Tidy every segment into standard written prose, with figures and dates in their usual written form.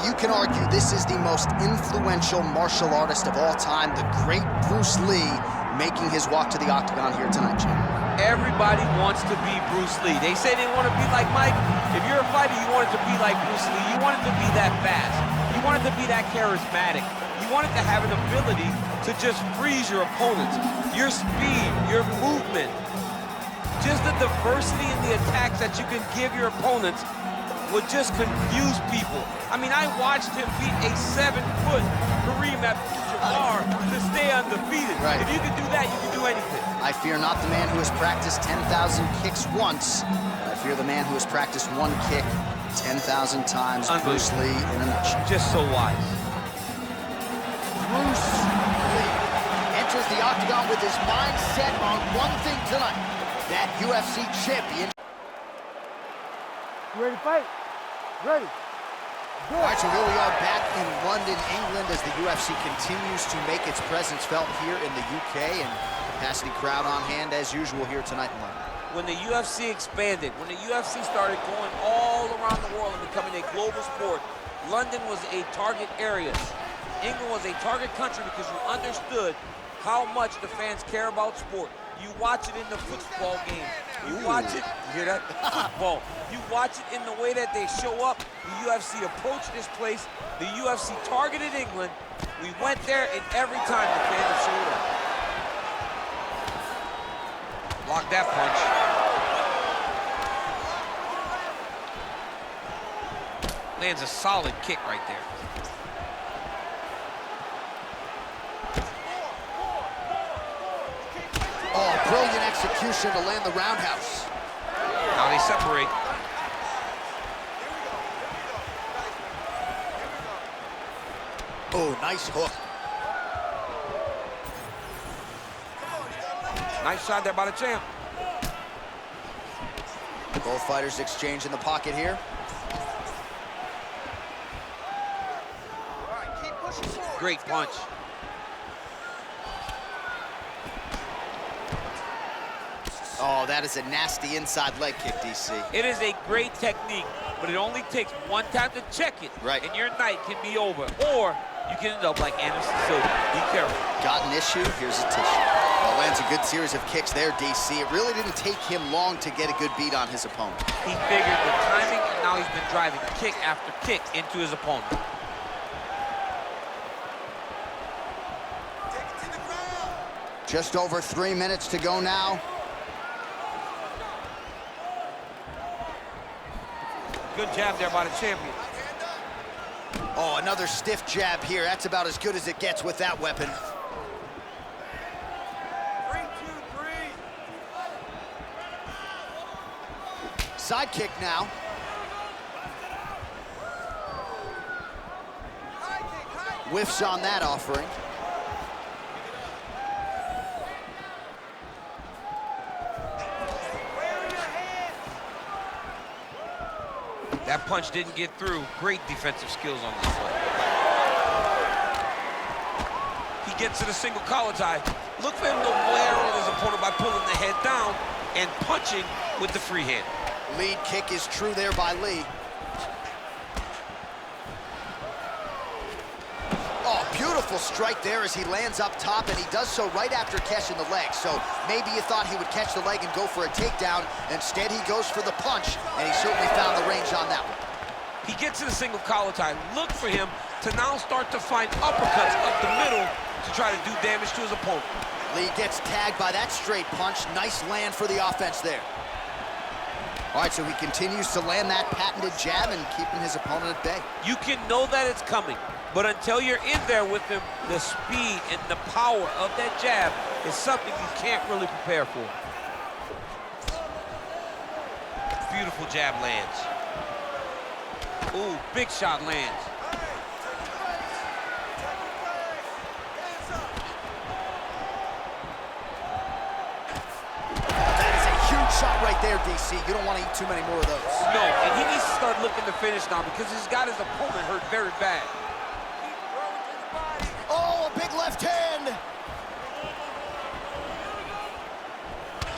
you can argue this is the most influential martial artist of all time, the great Bruce Lee, making his walk to the octagon here tonight, Jim. Everybody wants to be Bruce Lee. They say they want to be like Mike. If you're a fighter, you want it to be like Bruce Lee. You want it to be that fast. You want it to be that charismatic. You want it to have an ability to just freeze your opponents. Your speed, your movement, just the diversity in the attacks that you can give your opponents would just confuse people. I mean, I watched him beat a 7-foot Kareem Abdul-Jabbar to stay undefeated. Right. If you can do that, you can do anything. I fear not the man who has practiced 10,000 kicks once. I fear the man who has practiced one kick 10,000 times. Bruce Lee in a nutshell. Just so wise. Bruce Lee enters the octagon with his mind set on one thing tonight, that UFC champion. You ready to fight? Ready. Good. All right, so here we are back in London, England, as the UFC continues to make its presence felt here in the UK, and capacity crowd on hand as usual here tonight in London. When the UFC expanded, when the UFC started going all around the world and becoming a global sport, London was a target area. England was a target country because you understood how much the fans care about sport. You watch it in the football game. You watch it, you hear that? Football. You watch it in the way that they show up. The UFC approached this place. The UFC targeted England. We went there, and every time the fans have showed up. Block that punch. Lands a solid kick right there. Oh, brilliant execution to land the roundhouse. Now they separate. Oh, nice hook. Nice shot there by the champ. Both fighters exchange in the pocket here. Great punch. Oh, that is a nasty inside leg kick, DC. It is a great technique, but it only takes one time to check it, right, and your night can be over. Or you can end up like Anderson Silva. Be careful. Got an issue, here's a tissue. Well, lands a good series of kicks there, DC. It really didn't take him long to get a good beat on his opponent. He figured the timing, and now he's been driving kick after kick into his opponent. Just over 3 minutes to go now. Good jab there by the champion. Oh, another stiff jab here. That's about as good as it gets with that weapon. 3, 2, 3. Side kick now. Whiffs on that offering. That punch didn't get through. Great defensive skills on this one. He gets to the single collar tie. Look for him to wear on his opponent by pulling the head down and punching with the free hand. Lead kick is true there by Lee. Oh, beautiful strike there as he lands up top, and he does so right after catching the leg. So maybe you thought he would catch the leg and go for a takedown. Instead, he goes for the punch, and he certainly found the range on that one. He gets to the single collar tie. Look for him to now start to find uppercuts up the middle to try to do damage to his opponent. Lee gets tagged by that straight punch. Nice land for the offense there. All right, so he continues to land that patented jab and keeping his opponent at bay. You can know that it's coming, but until you're in there with him, the speed and the power of that jab is something you can't really prepare for. Beautiful jab lands. Ooh, big shot lands. Shot right there, DC. You don't want to eat too many more of those. No, and he needs to start looking to finish now because he's got his opponent hurt very bad. Oh, a big left hand.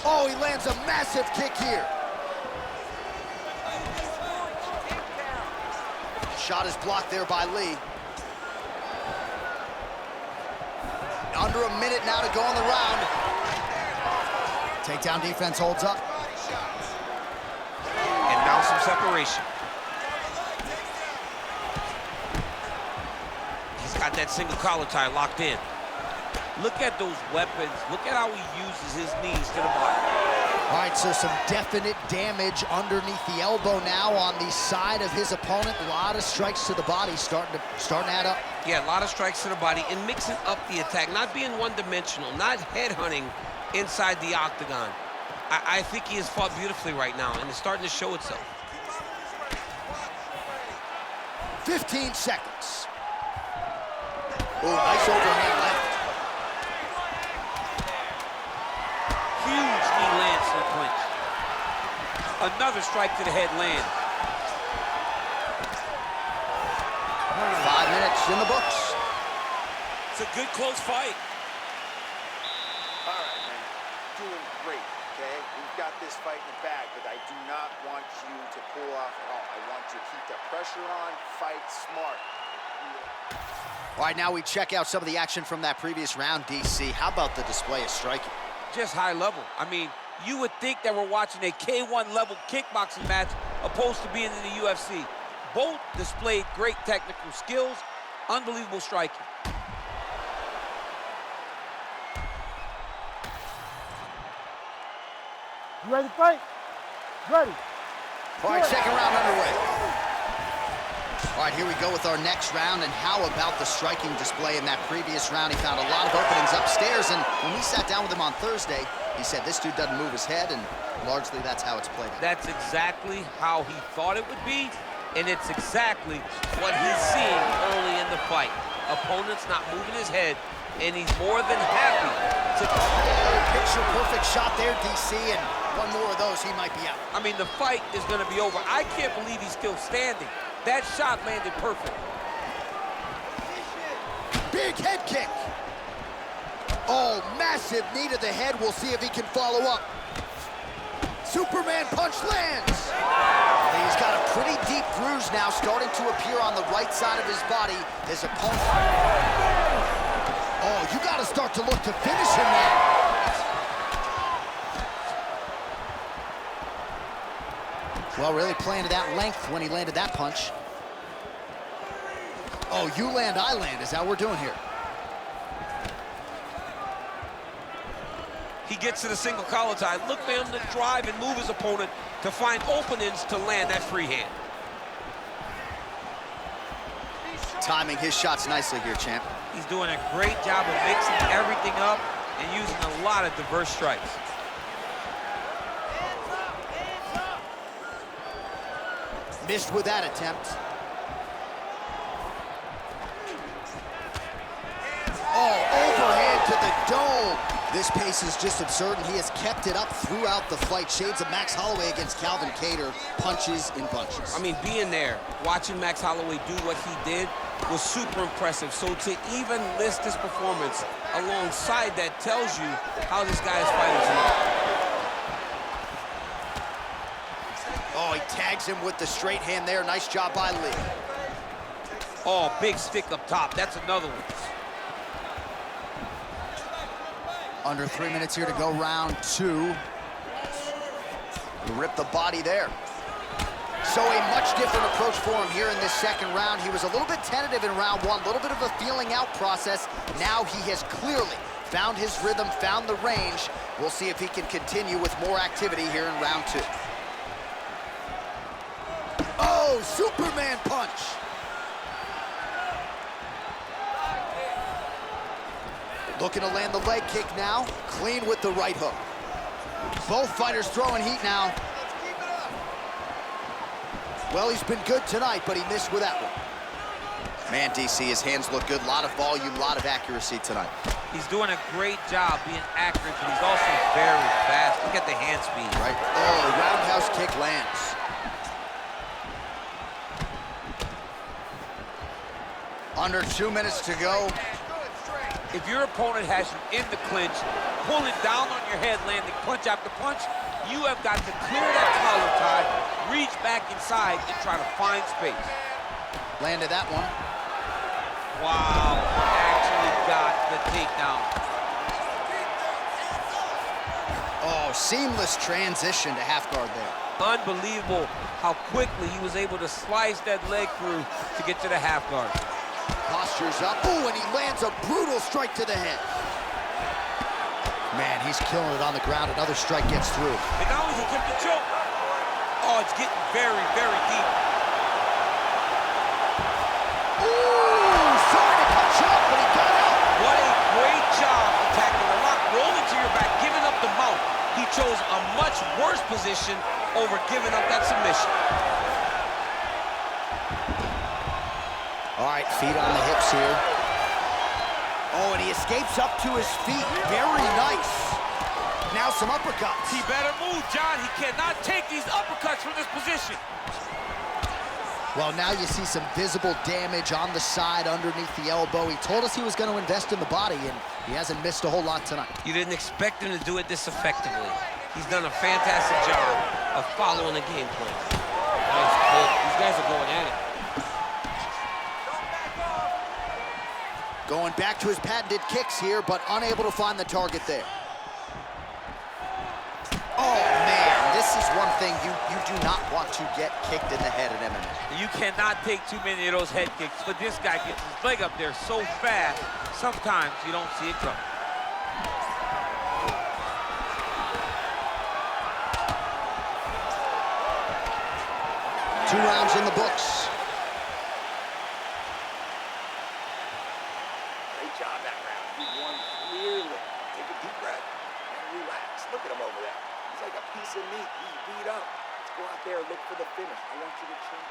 Oh, he lands a massive kick here. Shot is blocked there by Lí. Under a minute now to go in the round. Takedown defense holds up. And now some separation. He's got that single collar tie locked in. Look at those weapons. Look at how he uses his knees to the body. All right, so some definite damage underneath the elbow now on the side of his opponent. A lot of strikes to the body starting to add up. Yeah, a lot of strikes to the body and mixing up the attack, not being one-dimensional, not headhunting inside the octagon. I think he has fought beautifully right now, and it's starting to show itself. 15 seconds. Oh, nice overhand left. Huge knee lands to the clinch. Another strike to the head lands. 5 minutes in the books. It's a good close fight. All right, man. Doing great, okay? We've got this fight in the bag, but I do not want you to pull off at all. I want you to keep the pressure on, fight smart. All right, now we check out some of the action from that previous round, DC. How about the display of striking? Just high level. I mean, you would think that we're watching a K1 level kickboxing match opposed to being in the UFC. Both displayed great technical skills, unbelievable striking. You ready to fight? Ready. All right, second round underway. All right, here we go with our next round, and how about the striking display in that previous round? He found a lot of openings upstairs, and when we sat down with him on Thursday, he said this dude doesn't move his head, and largely that's how it's played out. That's exactly how he thought it would be, and it's exactly what he's seeing early in the fight. Opponent's not moving his head, and he's more than happy to... Picture-perfect shot there, DC, and one more of those, he might be out. I mean, the fight is going to be over. I can't believe he's still standing. That shot landed perfect. Big head kick. Oh, massive knee to the head. We'll see if he can follow up. Superman punch lands. He's got a pretty deep bruise now starting to appear on the right side of his body. His opponent... Oh, you got to start to look to finish him now. Well, really playing to that length when he landed that punch. Oh, you land, I land, is how we're doing here. He gets to the single collar tie. Look for him to drive and move his opponent to find openings to land that free hand. Timing his shots nicely here, champ. He's doing a great job of mixing everything up and using a lot of diverse strikes. Missed with that attempt. Oh, overhand to the dome. This pace is just absurd, and he has kept it up throughout the fight. Shades of Max Holloway against Calvin Kattar, punches in bunches. I mean, being there, watching Max Holloway do what he did was super impressive. So to even list this performance alongside that tells you how this guy is fighting tonight. Oh, he tags him with the straight hand there. Nice job by Lí. Oh, big stick up top. That's another one. Under 3 minutes here to go, round two. Rip the body there. So a much different approach for him here in this second round. He was a little bit tentative in round one, a little bit of a feeling out process. Now he has clearly found his rhythm, found the range. We'll see if he can continue with more activity here in round two. Oh, Superman punch. Looking to land the leg kick now. Clean with the right hook. Both fighters throwing heat now. Well, he's been good tonight, but he missed with that one. Man, DC, his hands look good. A lot of volume, a lot of accuracy tonight. He's doing a great job being accurate, but he's also very fast. Look at the hand speed. Right. Oh, roundhouse kick lands. Under 2 minutes to go. If your opponent has you in the clinch, pulling down on your head, landing punch after punch, you have got to clear that collar tie, reach back inside, and try to find space. Landed that one. Wow, actually got the takedown. Oh, seamless transition to half guard there. Unbelievable how quickly he was able to slice that leg through to get to the half guard. Postures up. Ooh, and he lands a brutal strike to the head. Man, he's killing it on the ground. Another strike gets through. And now he's attempting to choke. Oh, it's getting very, very deep. Ooh, sorry to cut you off, but he got out. What a great job attacking the lock, rolling to your back, giving up the mount. He chose a much worse position over giving up that submission. All right, feet on the hips here. Oh, and he escapes up to his feet. Very nice. Now some uppercuts. He better move, John. He cannot take these uppercuts from this position. Well, now you see some visible damage on the side underneath the elbow. He told us he was going to invest in the body, and he hasn't missed a whole lot tonight. You didn't expect him to do it this effectively. He's done a fantastic job of following the game plan. Nice kick. These guys are going at it. Going back to his patented kicks here, but unable to find the target there. Oh, man, this is one thing you do not want to get kicked in the head in MMA. You cannot take too many of those head kicks, but this guy gets his leg up there so fast, sometimes you don't see it coming. Two rounds in the books. Great job that round. He won clearly. Take a deep breath and relax. Look at him over there. He's like a piece of meat. He's beat up. Let's go out there and look for the finish. I want you to change.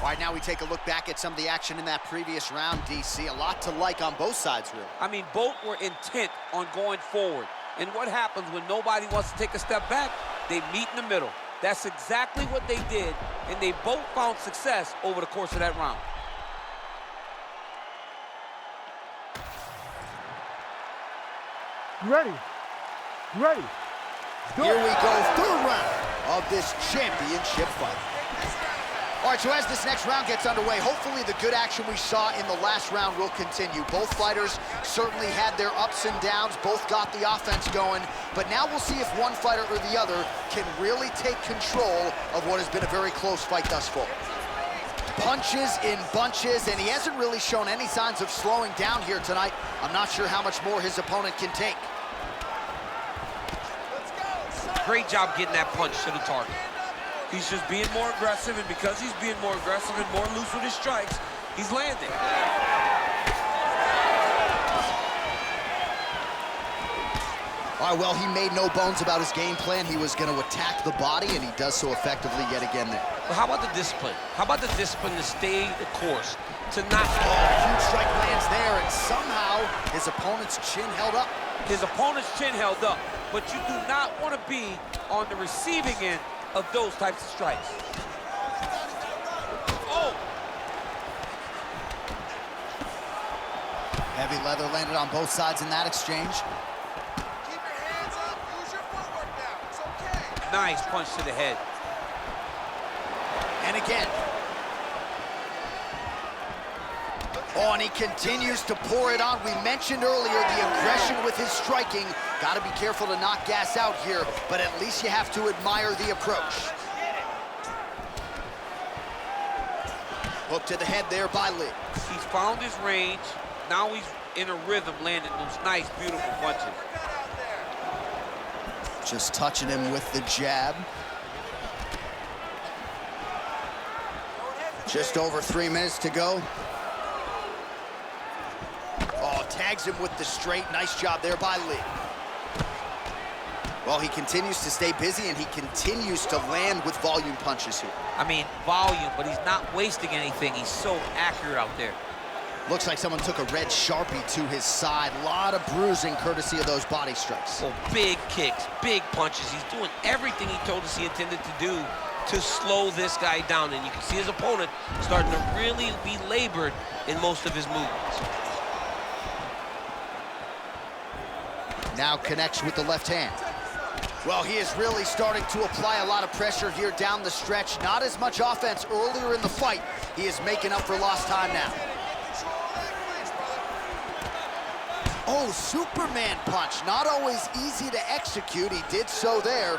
All right, now we take a look back at some of the action in that previous round, DC. A lot to like on both sides, really. I mean, both were intent on going forward. And what happens when nobody wants to take a step back? They meet in the middle. That's exactly what they did, and they both found success over the course of that round. You ready? You ready? Here we go, third round of this championship fight. All right, so as this next round gets underway, hopefully the good action we saw in the last round will continue. Both fighters certainly had their ups and downs, both got the offense going, but now we'll see if one fighter or the other can really take control of what has been a very close fight thus far. Punches in bunches, and he hasn't really shown any signs of slowing down here tonight. I'm not sure how much more his opponent can take. Great job getting that punch to the target. He's just being more aggressive, and because he's being more aggressive and more loose with his strikes, he's landing. All right, well, he made no bones about his game plan. He was going to attack the body, and he does so effectively yet again there. But how about the discipline? How about the discipline to stay the course, to not... Oh, huge strike lands there, and somehow his opponent's chin held up. His opponent's chin held up, but you do not want to be on the receiving end of those types of strikes. Oh! Heavy leather landed on both sides in that exchange. Keep your hands up. Use your footwork now. It's okay. Nice punch to the head. And again. Oh, and he continues to pour it on. We mentioned earlier the aggression with his striking. Got to be careful to not gas out here, but at least you have to admire the approach. Hook to the head there by Lí. He's found his range. Now he's in a rhythm, landing those nice, beautiful punches. Just touching him with the jab. Just over 3 minutes to go. Oh, tags him with the straight. Nice job there by Lí. Well, he continues to stay busy, and he continues to land with volume punches here. I mean, volume, but he's not wasting anything. He's so accurate out there. Looks like someone took a red Sharpie to his side. A lot of bruising courtesy of those body strikes. Oh, big kicks, big punches. He's doing everything he told us he intended to do to slow this guy down. And you can see his opponent starting to really be labored in most of his movements. Now connects with the left hand. Well, he is really starting to apply a lot of pressure here down the stretch. Not as much offense earlier in the fight. He is making up for lost time now. Oh, Superman punch. Not always easy to execute. He did so there.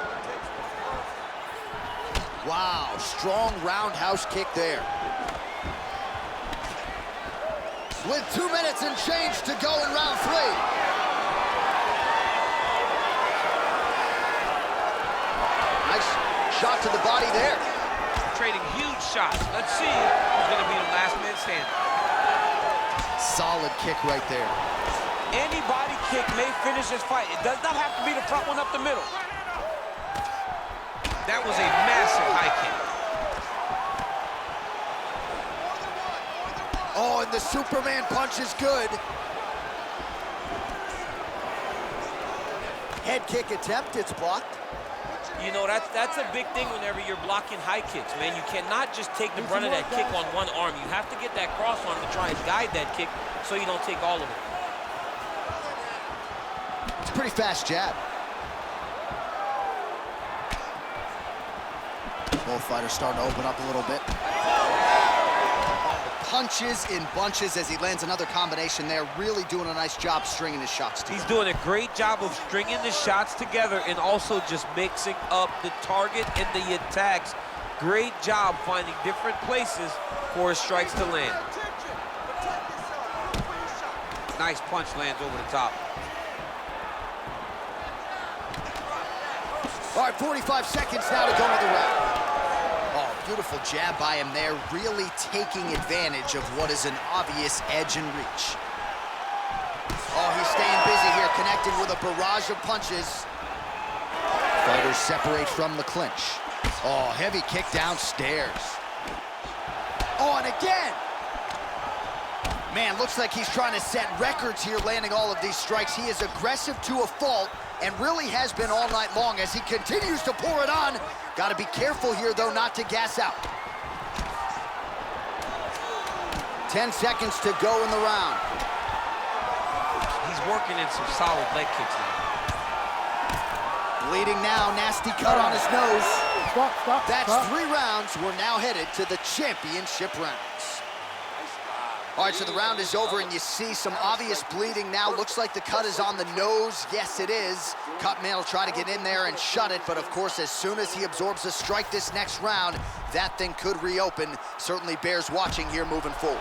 Wow, strong roundhouse kick there. With 2 minutes and change to go in round 3. Nice shot to the body there. Trading huge shots. Let's see who's going to be the last man standing. Solid kick right there. Any body kick may finish this fight. It does not have to be the front one up the middle. That was a massive high kick. Oh, and the Superman punch is good. Head kick attempt, it's blocked. You know, that's a big thing whenever you're blocking high kicks, man. You cannot just take the brunt of that kick on one arm. You have to get that cross arm to try and guide that kick so you don't take all of it. It's a pretty fast jab. Both fighters starting to open up a little bit. Punches in bunches as he lands another combination there. Really doing a nice job stringing his shots together. He's doing a great job of stringing the shots together and also just mixing up the target and the attacks. Great job finding different places for his strikes to land. Nice punch lands over the top. All right, 45 seconds now to go in the round. Oh, beautiful jab by him there, really taking advantage of what is an obvious edge and reach. Oh, he's staying busy here, connecting with a barrage of punches. Fighters separate from the clinch. Oh, heavy kick downstairs. Oh, and again! Man, looks like he's trying to set records here, landing all of these strikes. He is aggressive to a fault and really has been all night long as he continues to pour it on. Got to be careful here, though, not to gas out. 10 seconds to go in the round. He's working in some solid leg kicks now. Bleeding now, nasty cut on his nose. Stop. That's 3 rounds. We're now headed to the championship rounds. All right, so the round is over, and you see some obvious bleeding now. Looks like the cut is on the nose. Yes, it is. Cutman will try to get in there and shut it, but of course, as soon as he absorbs a strike this next round, that thing could reopen. Certainly bears watching here moving forward.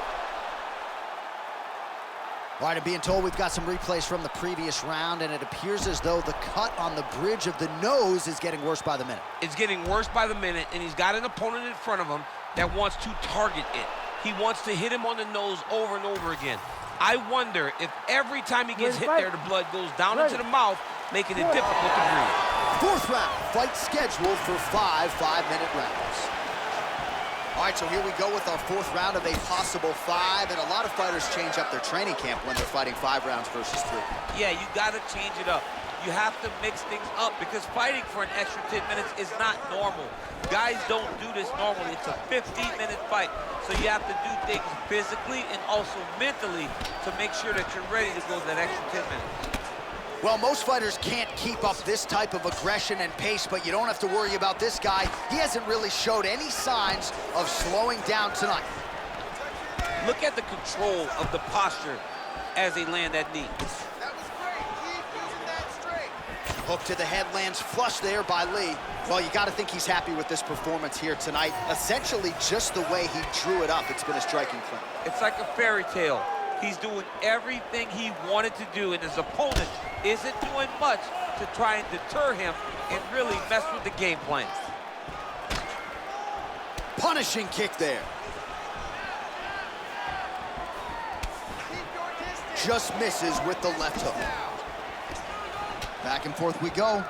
All right, I'm being told we've got some replays from the previous round, and it appears as though the cut on the bridge of the nose is getting worse by the minute. It's getting worse by the minute, and he's got an opponent in front of him that wants to target it. He wants to hit him on the nose over and over again. I wonder if every time he gets hit there, the blood goes down into the mouth, making it difficult to breathe. 4th round, fight scheduled for 5 5-minute rounds. All right, so here we go with our 4th round of a possible 5, and a lot of fighters change up their training camp when they're fighting 5 rounds versus 3. Yeah, you got to change it up. You have to mix things up because fighting for an extra 10 minutes is not normal. Guys don't do this normally. It's a 15-minute fight, so you have to do things physically and also mentally to make sure that you're ready to go that extra 10 minutes. Well, most fighters can't keep up this type of aggression and pace, but you don't have to worry about this guy. He hasn't really showed any signs of slowing down tonight. Look at the control of the posture as they land that knee. Hook to the head lands flush there by Lee. Well, you got to think he's happy with this performance here tonight. Essentially just the way he drew it up. It's been a striking clip. It's like a fairy tale. He's doing everything he wanted to do, and his opponent isn't doing much to try and deter him and really mess with the game plan. Punishing kick there. Just misses with the left hook. Back and forth we go.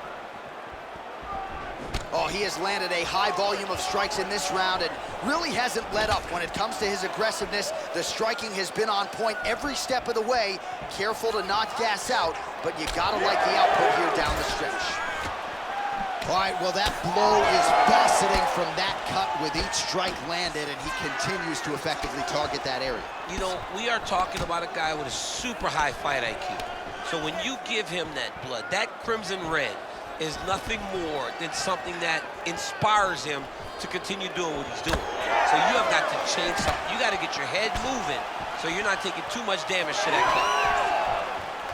Oh, he has landed a high volume of strikes in this round and really hasn't let up when it comes to his aggressiveness. The striking has been on point every step of the way. Careful to not gas out, but you gotta like the output here down the stretch. All right, well, that blow is faceting from that cut with each strike landed, and he continues to effectively target that area. You know, we are talking about a guy with a super high fight IQ. So when you give him that blood, that crimson red, is nothing more than something that inspires him to continue doing what he's doing. So you have got to change something. You got to get your head moving so you're not taking too much damage to that kick.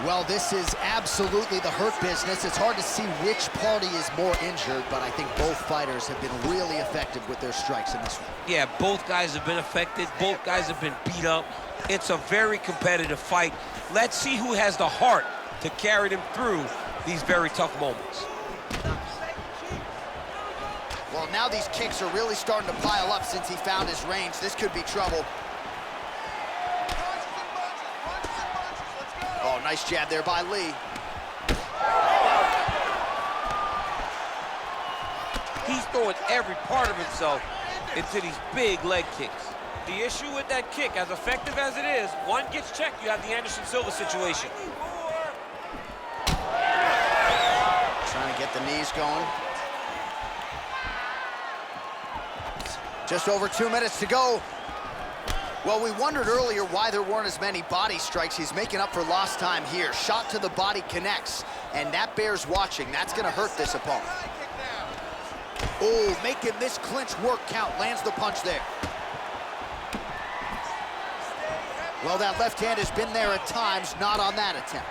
Well, this is absolutely the hurt business. It's hard to see which party is more injured, but I think both fighters have been really effective with their strikes in this one. Yeah, both guys have been affected. Both guys have been beat up. It's a very competitive fight. Let's see who has the heart to carry them through these very tough moments. Well, now these kicks are really starting to pile up since he found his range. This could be trouble. Oh, nice jab there by Lee. He's throwing every part of himself into these big leg kicks. The issue with that kick, as effective as it is, one gets checked, you have the Anderson Silva situation. Trying to get the knees going. Just over 2 minutes to go. Well, we wondered earlier why there weren't as many body strikes. He's making up for lost time here. Shot to the body connects, and that bears watching. That's gonna hurt this opponent. Oh, making this clinch work count. Lands the punch there. Well, that left hand has been there at times, not on that attempt.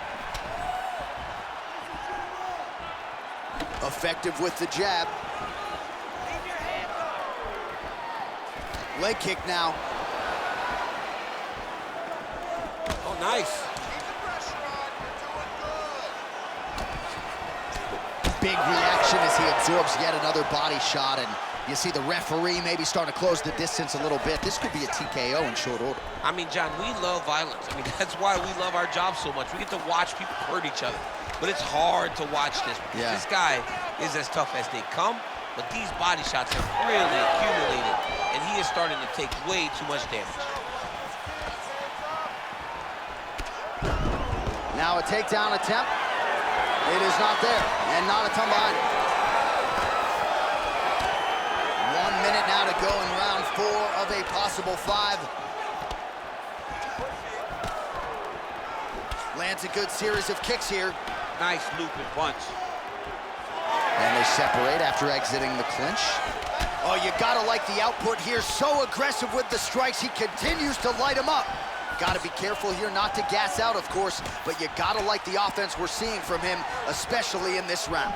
Effective with the jab. Leg kick now. Oh, nice. Big reaction as he absorbs yet another body shot, and you see the referee maybe starting to close the distance a little bit. This could be a TKO in short order. I mean, John, we love violence. I mean, that's why we love our job so much. We get to watch people hurt each other. But it's hard to watch this. Yeah. This guy is as tough as they come, but these body shots have really accumulated, and he is starting to take way too much damage. Now a takedown attempt. It is not there, and not a ton behind it. 1 minute now to go in round 4 of a possible 5. Lands a good series of kicks here. Nice looping punch. And they separate after exiting the clinch. Oh, you gotta like the output here. So aggressive with the strikes. He continues to light him up. Gotta be careful here not to gas out, of course, but you gotta like the offense we're seeing from him, especially in this round.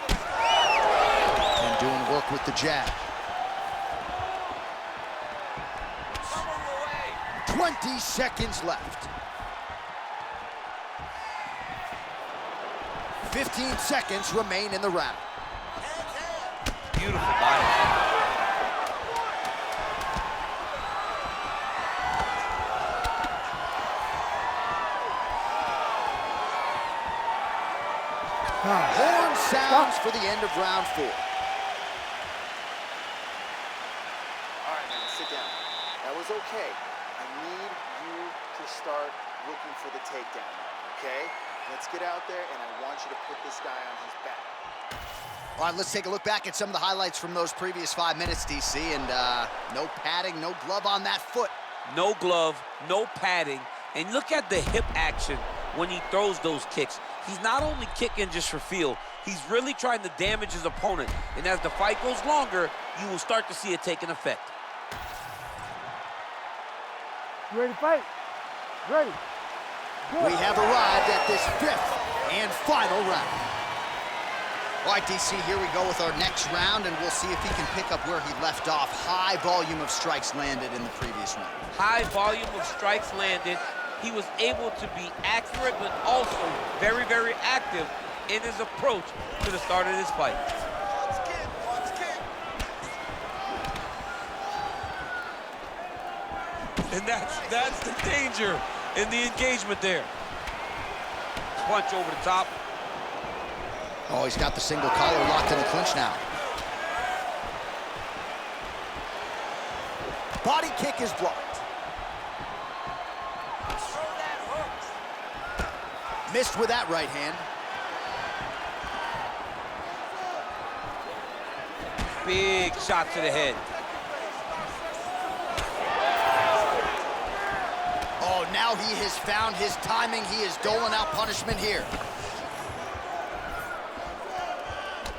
And doing work with the jab. 20 seconds left. 15 seconds remain in the round. Beautiful body. Horn sounds for the end of round 4. All right, man, sit down. That was okay. I need you to start looking for the takedown, okay? Let's get out there, and I want you to put this guy on his back. All right, let's take a look back at some of the highlights from those previous 5 minutes, DC, and no padding, no glove on that foot. No glove, no padding, and look at the hip action when he throws those kicks. He's not only kicking just for feel, he's really trying to damage his opponent, and as the fight goes longer, you will start to see it take an effect. You ready to fight? Ready. Good. We have arrived at this 5th and final round. All right, DC, here we go with our next round, and we'll see if he can pick up where he left off. High volume of strikes landed in the previous round. High volume of strikes landed. He was able to be accurate, but also very, very active in his approach to the start of this fight. And that's the danger in the engagement there. Punch over the top. Oh, he's got the single collar locked in the clinch now. Body kick is blocked. Missed with that right hand. Big shot to the head. Oh, now he has found his timing. He is doling out punishment here.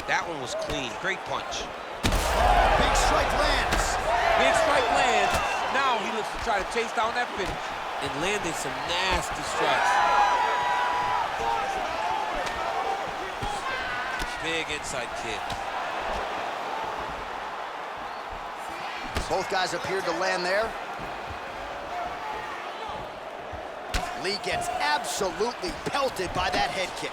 That one was clean. Great punch. Big strike lands. Big strike lands. Now he looks to try to chase down that finish. And landed some nasty strikes. Big inside kick. Both guys appeared to land there. Lee gets absolutely pelted by that head kick.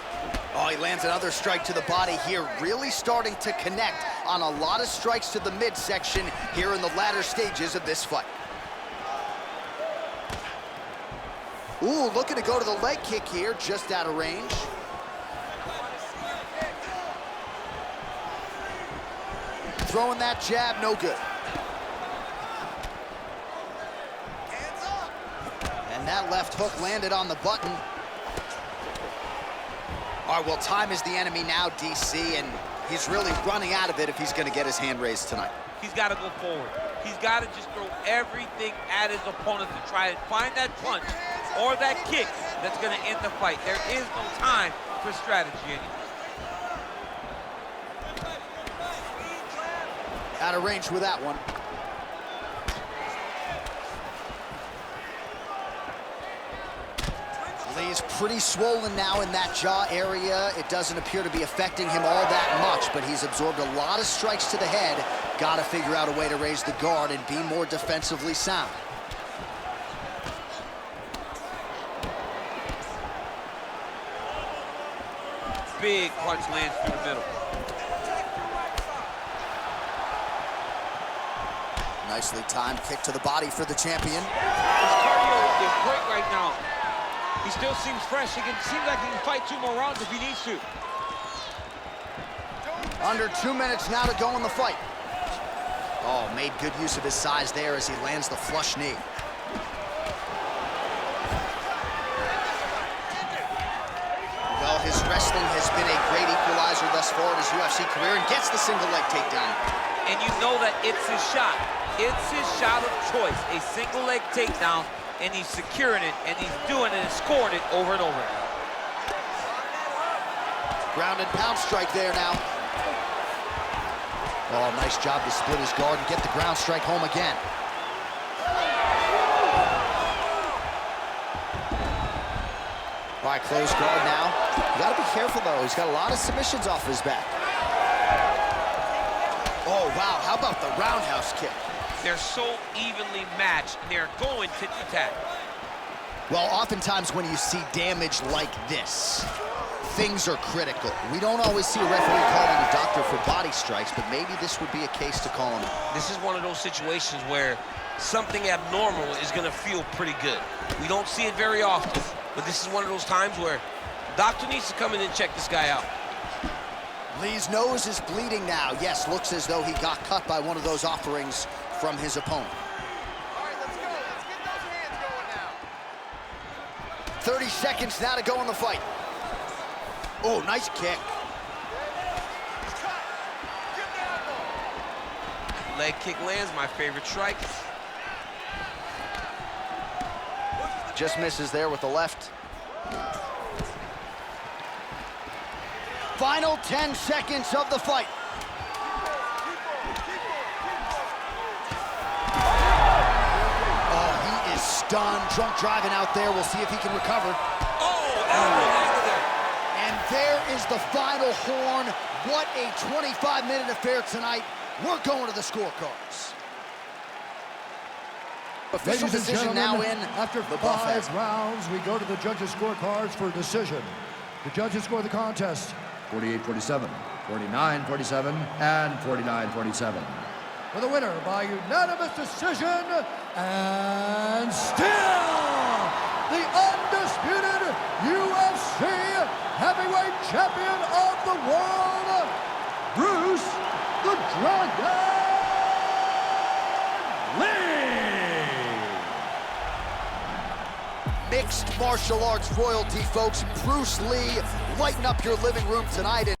Oh, he lands another strike to the body here, really starting to connect on a lot of strikes to the midsection here in the latter stages of this fight. Ooh, looking to go to the leg kick here, just out of range. Throwing that jab, no good. And that left hook landed on the button. All right, well, time is the enemy now, DC, and he's really running out of it if he's going to get his hand raised tonight. He's got to go forward. He's got to just throw everything at his opponent to try and find that punch or that kick that's going to end the fight. There is no time for strategy anymore. Out of range with that one. Lee's pretty swollen now in that jaw area. It doesn't appear to be affecting him all that much, but he's absorbed a lot of strikes to the head. Got to figure out a way to raise the guard and be more defensively sound. Big punch lands through the middle. Nicely timed kick to the body for the champion. His cardio is great right now. He still seems fresh. Seems like he can fight 2 more rounds if he needs to. Under 2 minutes now to go in the fight. Oh, made good use of his size there as he lands the flush knee. Well, his wrestling has been a great equalizer thus far in his UFC career and gets the single leg takedown. And you know that it's his shot. It's his shot of choice, a single leg takedown, and he's securing it, and he's doing it and scoring it over and over. Ground and pound strike there now. Oh, nice job to split his guard and get the ground strike home again. All right, close guard now. You gotta be careful though. He's got a lot of submissions off his back. Oh, wow, how about the roundhouse kick? They're so evenly matched, and they're going tit for tat. Well, oftentimes when you see damage like this, things are critical. We don't always see a referee calling a doctor for body strikes, but maybe this would be a case to call him. This is one of those situations where something abnormal is going to feel pretty good. We don't see it very often, but this is one of those times where the doctor needs to come in and check this guy out. Lee's nose is bleeding now. Yes, looks as though he got cut by one of those offerings from his opponent. All right, let's go. Let's get those hands going now. 30 seconds now to go in the fight. Oh, nice kick. Leg kick lands, my favorite strike. Just misses there with the left. Final 10 seconds of the fight. Oh, he is stunned. Drunk driving out there. We'll see if he can recover. Oh, elbow there. And there is the final horn. What a 25-minute affair tonight. We're going to the scorecards. Official Ladies and decision now gentlemen, in. after the 5 rounds, we go to the judges' scorecards for decision. The judges score the contest 48-47, 49-47, and 49-47. For the winner by unanimous decision, and still the undisputed UFC heavyweight champion of the world, Bruce the Dragon Lee. Mixed martial arts royalty, folks. Bruce Lee, lighten up your living room tonight. And